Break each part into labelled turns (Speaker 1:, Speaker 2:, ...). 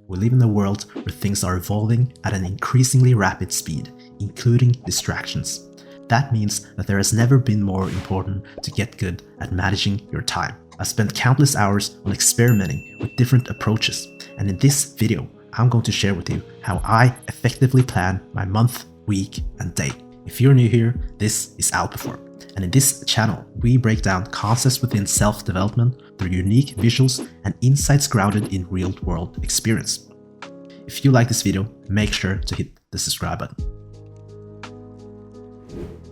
Speaker 1: We live in a world where things are evolving at an increasingly rapid speed, including distractions. That means that there has never been more important to get good at managing your time. I've spent countless hours on experimenting with different approaches, and in this video, I'm going to share with you how I effectively plan my month, week, and day. If you're new here, this is Outperform, and in this channel, we break down concepts within self-development through unique visuals and insights grounded in real-world experience. If you like this video, make sure to hit the subscribe button.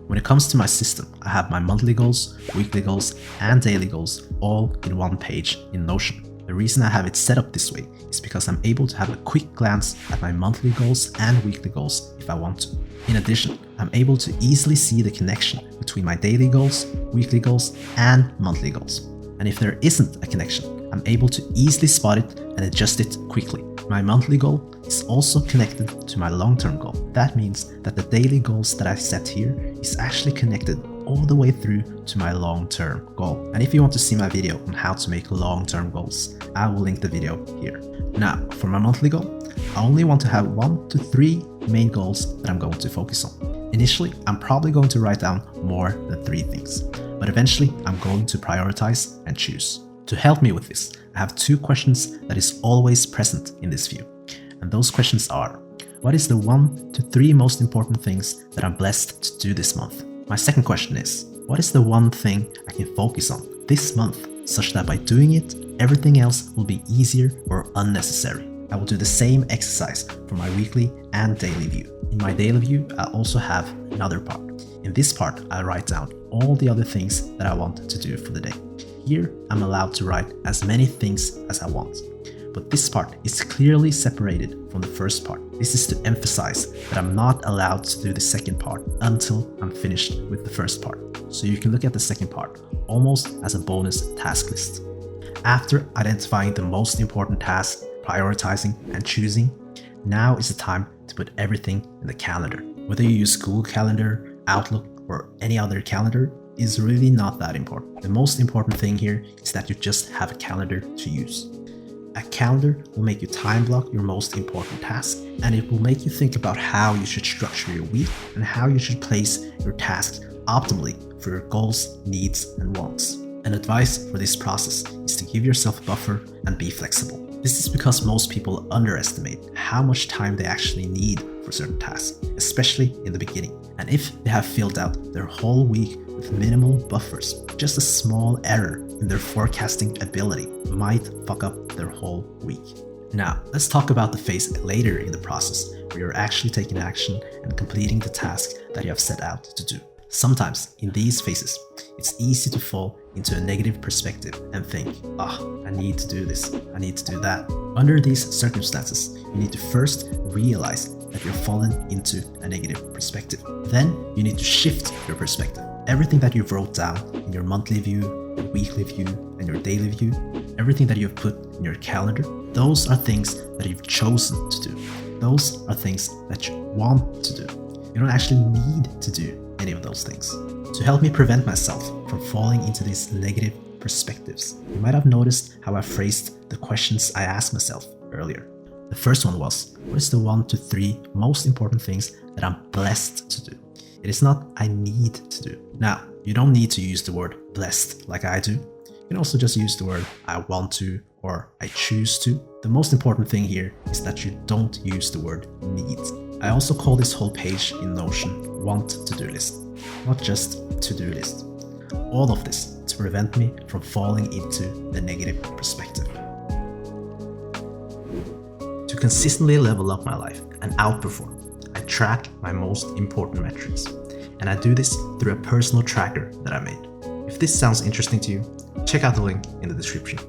Speaker 1: When it comes to my system, I have my monthly goals, weekly goals, and daily goals all in one page in Notion. The reason I have it set up this way is because I'm able to have a quick glance at my monthly goals and weekly goals if I want to. In addition, I'm able to easily see the connection between my daily goals, weekly goals, and monthly goals. And if there isn't a connection, I'm able to easily spot it and adjust it quickly. My monthly goal is also connected to my long-term goal. That means that the daily goals that I set here is actually connected all the way through to my long-term goal. And if you want to see my video on how to make long-term goals, I will link the video here. Now, for my monthly goal, I only want to have 1 to 3 main goals that I'm going to focus on. Initially, I'm probably going to write down more than 3 things, but eventually I'm going to prioritize and choose. To help me with this, I have 2 questions that is always present in this view. And those questions are, what is the 1 to 3 most important things that I'm blessed to do this month? My second question is, what is the one thing I can focus on this month such that by doing it, everything else will be easier or unnecessary? I will do the same exercise for my weekly and daily view. In my daily view, I also have another part. In this part, I write down all the other things that I want to do for the day. Here, I'm allowed to write as many things as I want. But this part is clearly separated from the first part. This is to emphasize that I'm not allowed to do the second part until I'm finished with the first part. So you can look at the second part almost as a bonus task list. After identifying the most important tasks, prioritizing and choosing, now is the time to put everything in the calendar. Whether you use Google Calendar, Outlook, or any other calendar is really not that important. The most important thing here is that you just have a calendar to use. A calendar will make you time block your most important task, and it will make you think about how you should structure your week and how you should place your tasks optimally for your goals, needs, and wants. And advice for this process is to give yourself a buffer and be flexible. This is because most people underestimate how much time they actually need for certain tasks, especially in the beginning. And if they have filled out their whole week with minimal buffers, just a small error in their forecasting ability might fuck up their whole week. Now, let's talk about the phase later in the process where you're actually taking action and completing the task that you have set out to do. Sometimes in these phases, it's easy to fall into a negative perspective and think, I need to do this, I need to do that. Under these circumstances, you need to first realize that you're fallen into a negative perspective. Then you need to shift your perspective. Everything that you've wrote down in your monthly view, your weekly view, and your daily view, everything that you've put in your calendar, those are things that you've chosen to do. Those are things that you want to do. You don't actually need to do any of those things. To help me prevent myself from falling into these negative perspectives, you might have noticed how I phrased the questions I asked myself earlier. The first one was, what is the 1 to 3 most important things that I'm blessed to do? It is not I need to do. Now, you don't need to use the word blessed like I do. You can also just use the word I want to or I choose to. The most important thing here is that you don't use the word need. I also call this whole page in Notion want to-do list, not just to-do list. All of this to prevent me from falling into the negative perspective. To consistently level up my life and outperform, I track my most important metrics. And I do this through a personal tracker that I made. If this sounds interesting to you, check out the link in the description.